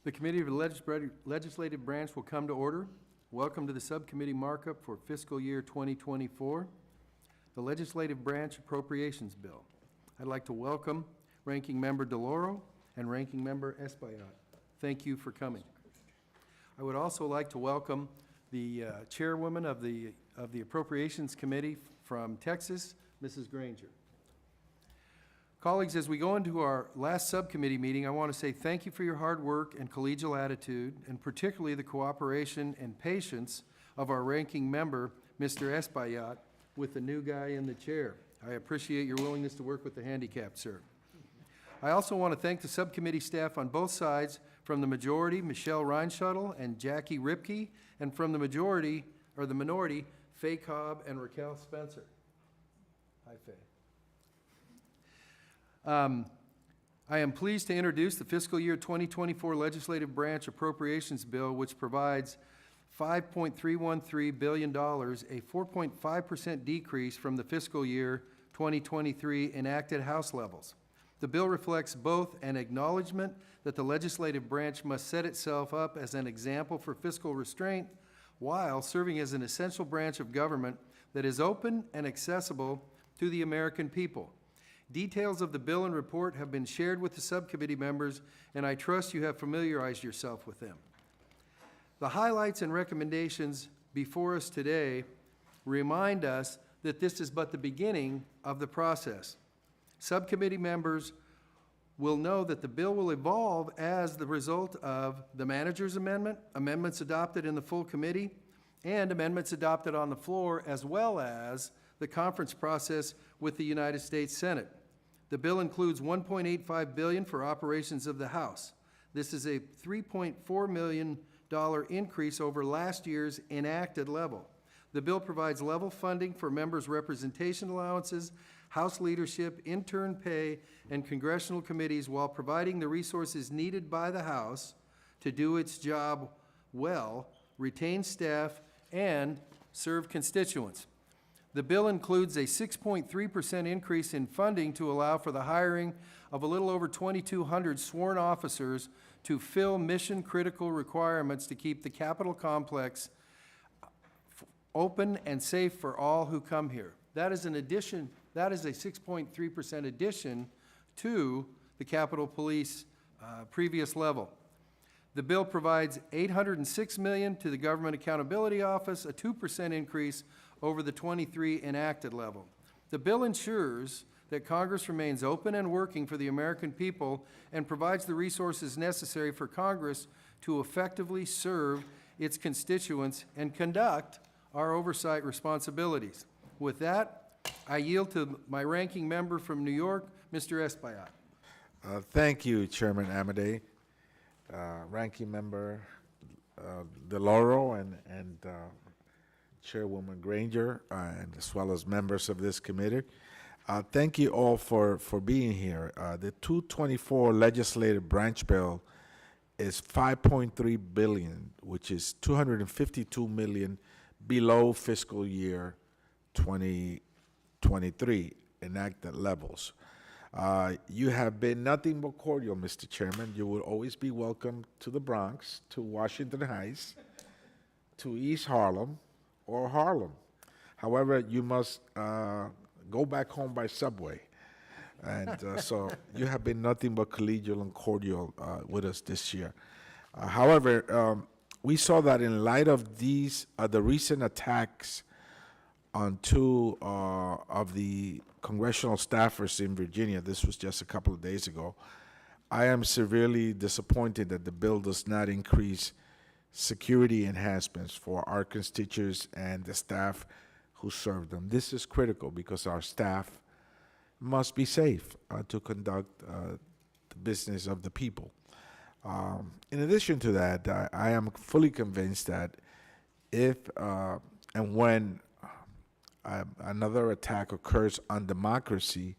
The Committee of the Legislative Branch will come to order. Welcome to the Subcommittee Markup for Fiscal Year 2024, the Legislative Branch Appropriations Bill. I'd like to welcome Ranking Member DeLauro and Ranking Member Espaillat. Thank you for coming. I would also like to welcome the Chairwoman of the Appropriations Committee from Texas, Mrs. Granger. Colleagues, as we go into our last subcommittee meeting, I want to say thank you for your hard work and collegial attitude, and particularly the cooperation and patience of our ranking member, Mr. Espaillat, with the new guy in the chair. I appreciate your willingness to work with the handicapped, sir. I also want to thank the subcommittee staff on both sides, from the majority, Michelle Reinschuttle and Jackie Ripke, and from the minority, Faye Cobb and Raquel Spencer. Hi, Faye. I am pleased to introduce the fiscal year 2024 Legislative Branch Appropriations Bill, which provides $5.313 billion, a 4.5% decrease from the fiscal year 2023 enacted House levels. The bill reflects both an acknowledgement that the legislative branch must set itself up as an example for fiscal restraint, while serving as an essential branch of government that is open and accessible to the American people. Details of the bill and report have been shared with the subcommittee members, and I trust you have familiarized yourself with them. The highlights and recommendations before us today remind us that this is but the beginning of the process. Subcommittee members will know that the bill will evolve as the result of the manager's amendment, amendments adopted in the full committee, and amendments adopted on the floor, as well as the conference process with the United States Senate. The bill includes $1.85 billion for operations of the House. This is a $3.4 million increase over last year's enacted level. The bill provides level funding for members' representation allowances, House leadership, intern pay, and congressional committees, while providing the resources needed by the House to do its job well, retain staff, and serve constituents. The bill includes a 6.3% increase in funding to allow for the hiring of a little over 2,200 sworn officers to fill mission-critical requirements to keep the Capitol complex open and safe for all who come here. That is an addition. That is a 6.3% addition to the Capitol Police previous level. The bill provides $806 million to the Government Accountability Office, a 2% increase over the 23 enacted level. The bill ensures that Congress remains open and working for the American people and provides the resources necessary for Congress to effectively serve its constituents and conduct our oversight responsibilities. With that, I yield to my ranking member from New York, Mr. Espaillat. Thank you, Chairman Amedee, Ranking Member DeLauro, and Chairwoman Granger, and as well as members of this committee. Thank you all for being here. The 224 legislative branch bill is $5.3 billion, which is $252 million below fiscal year 2023 enacted levels. You have been nothing but cordial, Mr. Chairman. You will always be welcome to the Bronx, to Washington Heights, to East Harlem, or Harlem. However, you must go back home by subway. And so you have been nothing but collegial and cordial with us this year. However, we saw that in light of these, the recent attacks on two of the congressional staffers in Virginia, this was just a couple of days ago, I am severely disappointed that the bill does not increase security enhancements for our constituents and the staff who serve them. This is critical because our staff must be safe to conduct the business of the people. In addition to that, I am fully convinced that if and when another attack occurs on democracy,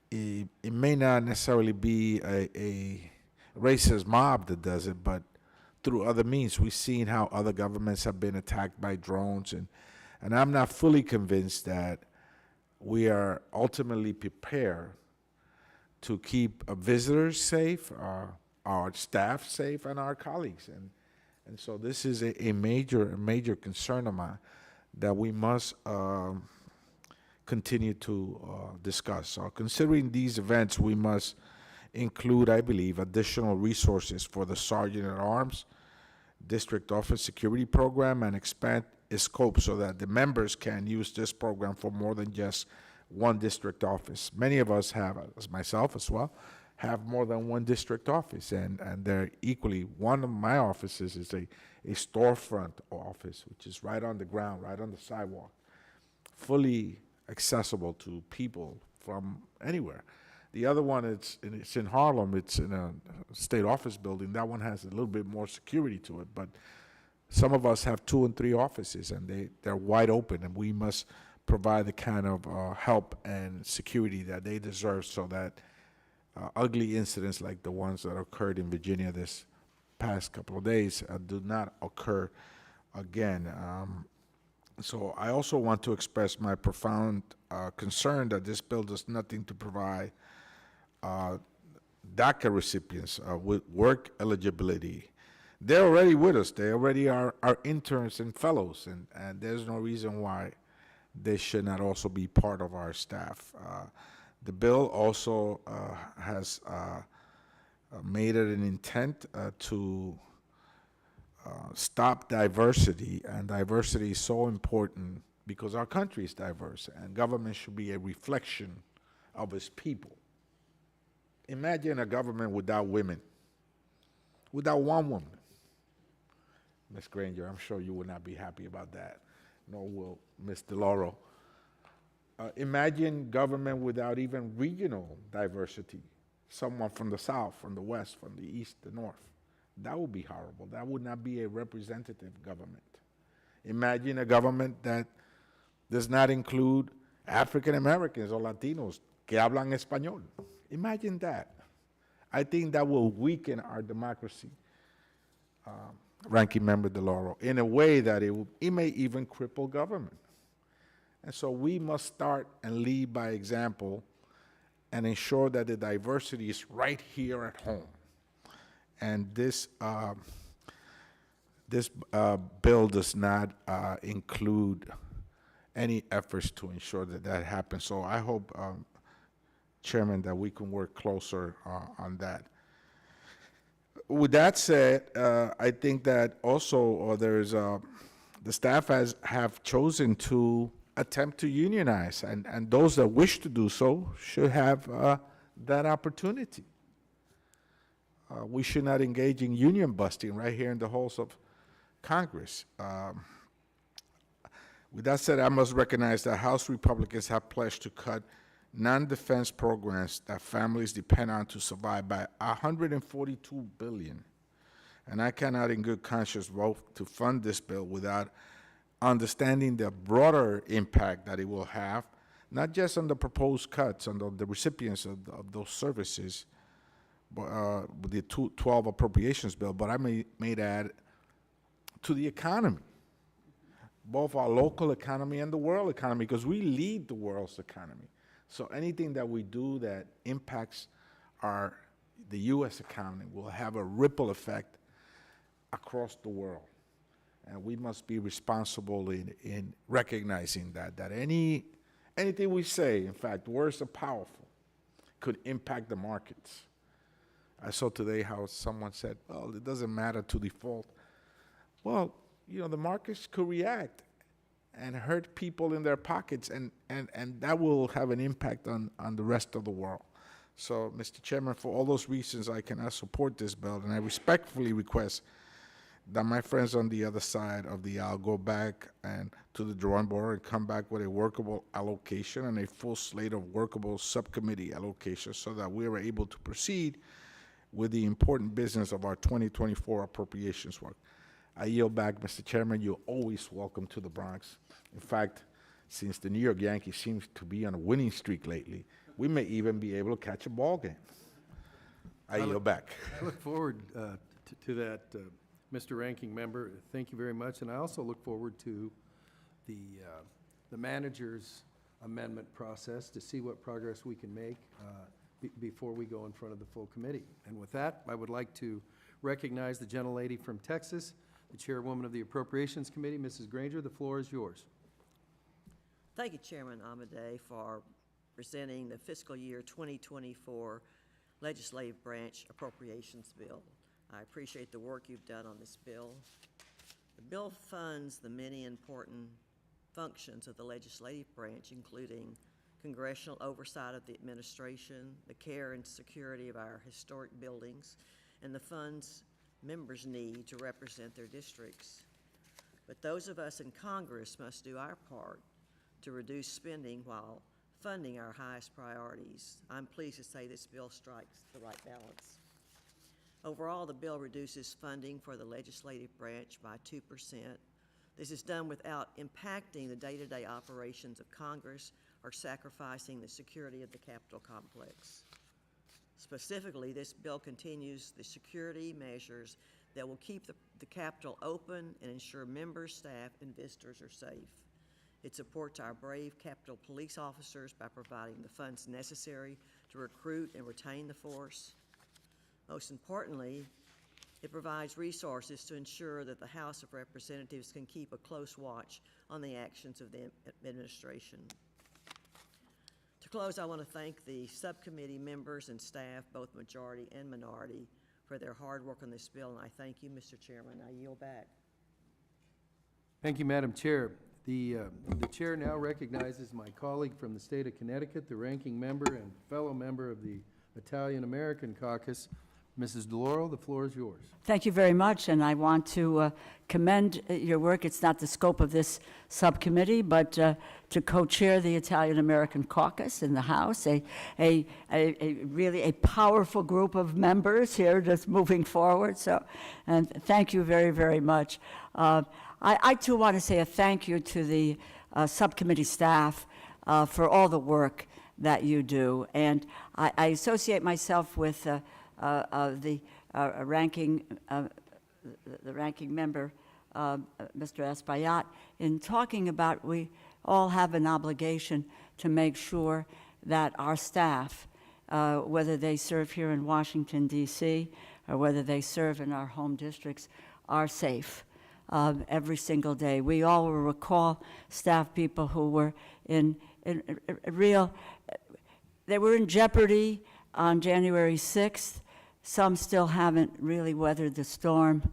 it may not necessarily be a racist mob that does it, but through other means. We've seen how other governments have been attacked by drones, and I'm not fully convinced that we are ultimately prepared to keep visitors safe, our staff safe and our colleagues. And so this is a major concern of mine that we must continue to discuss. So considering these events, we must include, I believe, additional resources for the Sergeant at Arms District Office Security Program and expand its scope so that the members can use this program for more than just one district office. Many of us have, as myself as well, have more than one district office, and they're equally, one of my offices is a storefront office, which is right on the ground, right on the sidewalk, fully accessible to people from anywhere. The other one, it's in Harlem, it's in a state office building. That one has a little bit more security to it, but some of us have 2 and 3 offices, and they're wide open, and we must provide the kind of help and security that they deserve so that ugly incidents like the ones that occurred in Virginia this past couple of days do not occur again. So I also want to express my profound concern that this bill does nothing to provide DACA recipients with work eligibility. They're already with us. They already are our interns and fellows, and there's no reason why they should not also be part of our staff. The bill also has made it an intent to stop diversity, and diversity is so important because our country is diverse, and government should be a reflection of its people. Imagine a government without women, without one woman. Ms. Granger, I'm sure you will not be happy about that, nor will Ms. DeLauro. Imagine government without even regional diversity, someone from the South, from the West, from the East, the North. That would be horrible. That would not be a representative government. Imagine a government that does not include African Americans or Latinos que hablan español. Imagine that. I think that will weaken our democracy, Ranking Member DeLauro, in a way that it may even cripple government. And so we must start and lead by example and ensure that the diversity is right here at home. And this bill does not include any efforts to ensure that that happens. So I hope, Chairman, that we can work closer on that. With that said, I think that also there's the staff have chosen to attempt to unionize, and those that wish to do so should have that opportunity. We should not engage in union busting right here in the halls of Congress. With that said, I must recognize that House Republicans have pledged to cut non-defense programs that families depend on to survive by $142 billion. And I cannot in good conscience vote to fund this bill without understanding the broader impact that it will have, not just on the proposed cuts, on the recipients of those services, with the 12 appropriations bill, but I may add to the economy, both our local economy and the world economy, because we lead the world's economy. So anything that we do that impacts the U.S. economy will have a ripple effect across the world. And we must be responsible in recognizing that anything we say, in fact, words are powerful, could impact the markets. I saw today how someone said, well, it doesn't matter to default. Well, you know, the markets could react and hurt people in their pockets, and that will have an impact on the rest of the world. So, Mr. Chairman, for all those reasons, I cannot support this bill, and I respectfully request that my friends on the other side of the aisle go back and to the drawing board and come back with a workable allocation and a full slate of workable subcommittee allocations so that we are able to proceed with the important business of our 2024 appropriations work. I yield back, Mr. Chairman. You're always welcome to the Bronx. In fact, since the New York Yankees seems to be on a winning streak lately, we may even be able to catch a ball game. I yield back. I look forward to that, Mr. Ranking Member. Thank you very much. And I also look forward to the manager's amendment process to see what progress we can make. before we go in front of the full committee. And with that, I would like to recognize the gentlelady from Texas, the chairwoman of the Appropriations Committee, Mrs. Granger. The floor is yours. Thank you, Chairman Amadei, for presenting the fiscal year 2024 Legislative Branch Appropriations Bill. I appreciate the work you've done on this bill. The bill funds the many important functions of the legislative branch, including congressional oversight of the administration, the care and security of our historic buildings, and the funds members need to represent their districts. But those of us in Congress must do our part to reduce spending while funding our highest priorities. I'm pleased to say this bill strikes the right balance. Overall, the bill reduces funding for the legislative branch by 2%. This is done without impacting the day-to-day operations of Congress or sacrificing the security of the Capitol complex. Specifically, this bill continues the security measures that will keep the Capitol open and ensure members, staff, and visitors are safe. It supports our brave Capitol police officers by providing the funds necessary to recruit and retain the force. Most importantly, it provides resources to ensure that the House of Representatives can keep a close watch on the actions of the administration. To close, I want to thank the subcommittee members and staff, both majority and minority, for their hard work on this bill, and I thank you, Mr. Chairman. I yield back. Thank you, Madam Chair. The chair now recognizes my colleague from the state of Connecticut, the ranking member and fellow member of the Italian American Caucus, Mrs. DeLauro. The floor is yours. Thank you very much, and I want to commend your work. It's not the scope of this subcommittee, but to co-chair the Italian American Caucus in the House, a really a powerful group of members here just moving forward. So, and thank you very, very much. I too want to say a thank you to the subcommittee staff for all the work that you do, and I associate myself with the ranking member, Mr. Espaillat, in talking about we all have an obligation to make sure that our staff, whether they serve here in Washington, D.C., or whether they serve in our home districts, are safe every single day. We all will recall staff people who were in real, they were in jeopardy on January 6th. Some still haven't really weathered the storm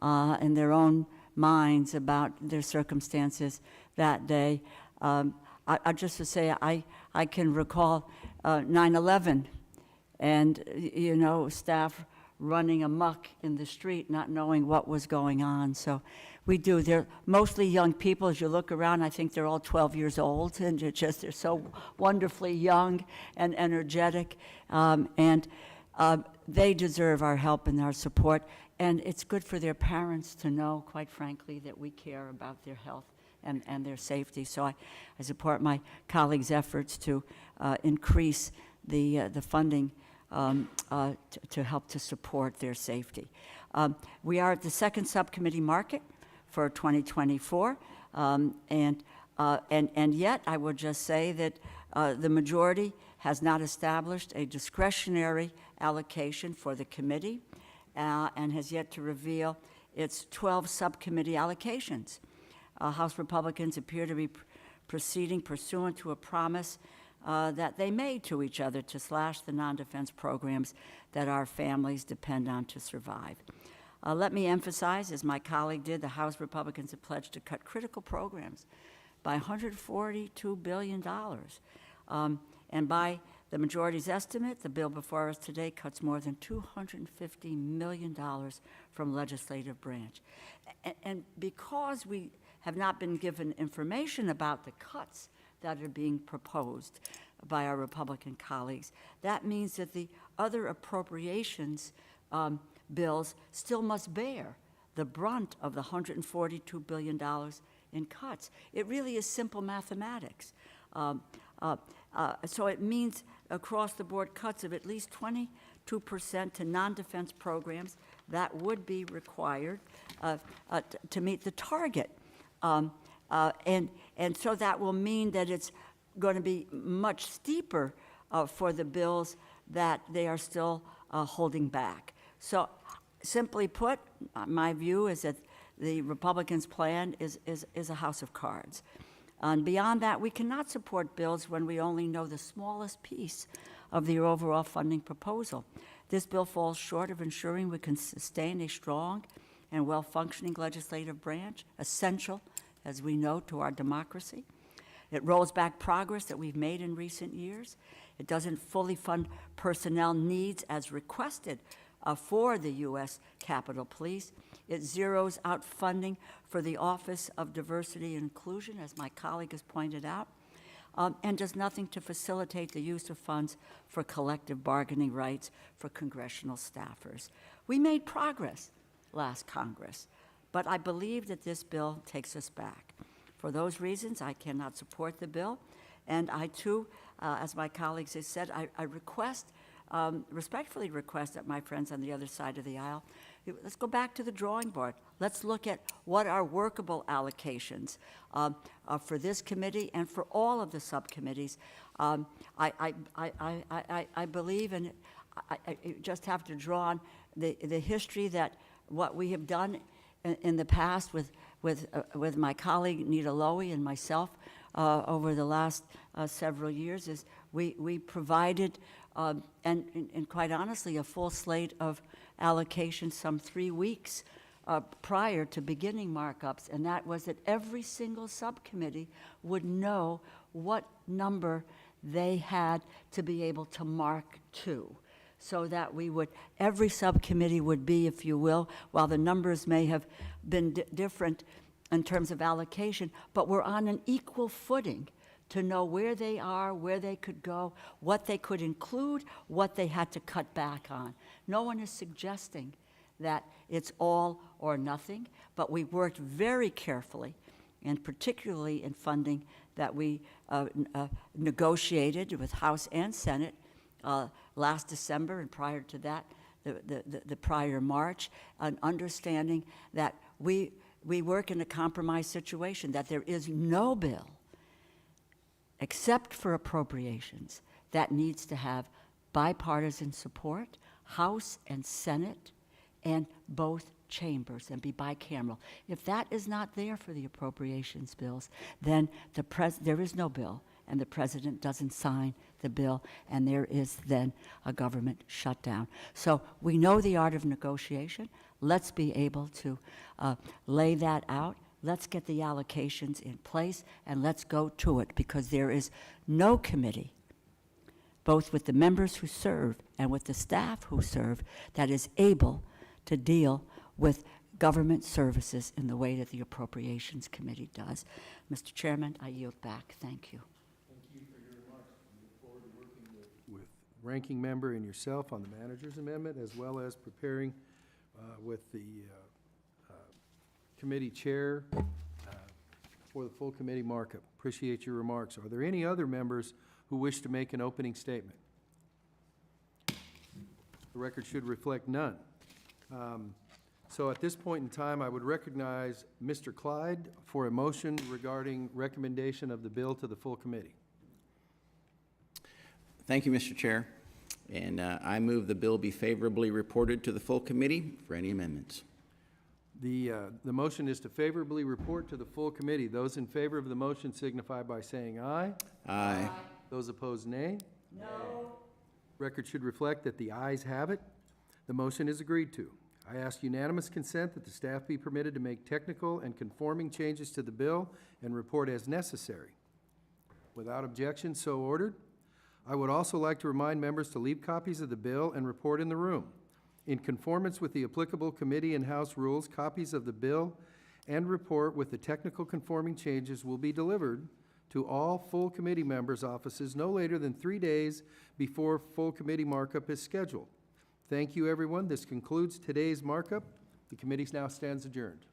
in their own minds about their circumstances that day. I just to say, I can recall 9/11, and you know, staff running amok in the street, not knowing what was going on. So we do. They're mostly young people. As you look around, I think they're all 12 years old, and they're so wonderfully young and energetic, and they deserve our help and our support. And it's good for their parents to know, quite frankly, that we care about their health and their safety. So I support my colleagues' efforts to increase the funding to help to support their safety. We are at the second subcommittee market for 2024, and yet I would just say that the majority has not established a discretionary allocation for the committee and has yet to reveal its 12 subcommittee allocations. House Republicans appear to be proceeding pursuant to a promise that they made to each other to slash the non-defense programs that our families depend on to survive. Let me emphasize, as my colleague did, the House Republicans have pledged to cut critical programs by $142 billion. And by the majority's estimate, the bill before us today cuts more than $250 million from legislative branch. And because we have not been given information about the cuts that are being proposed by our Republican colleagues, that means that the other appropriations bills still must bear the brunt of the $142 billion in cuts. It really is simple mathematics. So it means across-the-board cuts of at least 22% to non-defense programs that would be required to meet the target. And so that will mean that it's going to be much steeper for the bills that they are still holding back. So simply put, my view is that the Republicans' plan is a house of cards. And beyond that, we cannot support bills when we only know the smallest piece of the overall funding proposal. This bill falls short of ensuring we can sustain a strong and well-functioning legislative branch, essential, as we know, to our democracy. It rolls back progress that we've made in recent years. It doesn't fully fund personnel needs as requested for the U.S. Capitol Police. It zeroes out funding for the Office of Diversity and Inclusion, as my colleague has pointed out, and does nothing to facilitate the use of funds for collective bargaining rights for congressional staffers. We made progress last Congress, but I believe that this bill takes us back. For those reasons, I cannot support the bill, and I too, as my colleagues have said, I respectfully request that my friends on the other side of the aisle, let's go back to the drawing board. Let's look at what are workable allocations for this committee and for all of the subcommittees. I believe, and I just have to draw on the history that what we have done in the past with my colleague Nita Lowy and myself over the last several years is we provided, and quite honestly, a full slate of allocations some 3 weeks prior to beginning markups, and that was that every single subcommittee would know what number they had to be able to mark to, so that every subcommittee would be, if you will, while the numbers may have been different in terms of allocation, but we're on an equal footing to know where they are, where they could go, what they could include, what they had to cut back on. No one is suggesting that it's all or nothing, but we worked very carefully, and particularly in funding that we negotiated with House and Senate last December, and prior to that, the prior March, an understanding that we work in a compromise situation, that there is no bill except for appropriations that needs to have bipartisan support, House and Senate, and both chambers, and be bicameral. If that is not there for the appropriations bills, then there is no bill, and the president doesn't sign the bill, and there is then a government shutdown. So we know the art of negotiation. Let's be able to lay that out. Let's get the allocations in place, and let's go to it, because there is no committee, both with the members who serve and with the staff who serve, that is able to deal with government services in the way that the Appropriations Committee does. Mr. Chairman, I yield back. Thank you. Thank you for your remarks. We look forward to working with ranking member and yourself on the manager's amendment, as well as preparing with the committee chair for the full committee markup. Appreciate your remarks. Are there any other members who wish to make an opening statement? The record should reflect none. So at this point in time, I would recognize Mr. Clyde for a motion regarding recommendation of the bill to the full committee. Thank you, Mr. Chair. And I move the bill be favorably reported to the full committee for any amendments. The motion is to favorably report to the full committee. Those in favor of the motion signify by saying aye. Aye. Those opposed, nay. No. Record should reflect that the ayes have it. The motion is agreed to. I ask unanimous consent that the staff be permitted to make technical and conforming changes to the bill and report as necessary. Without objection, so ordered. I would also like to remind members to leave copies of the bill and report in the room. In conformance with the applicable committee and House rules, copies of the bill and report with the technical conforming changes will be delivered to all full committee members' offices no later than 3 days before full committee markup is scheduled. Thank you, everyone. This concludes today's markup. The committee now stands adjourned.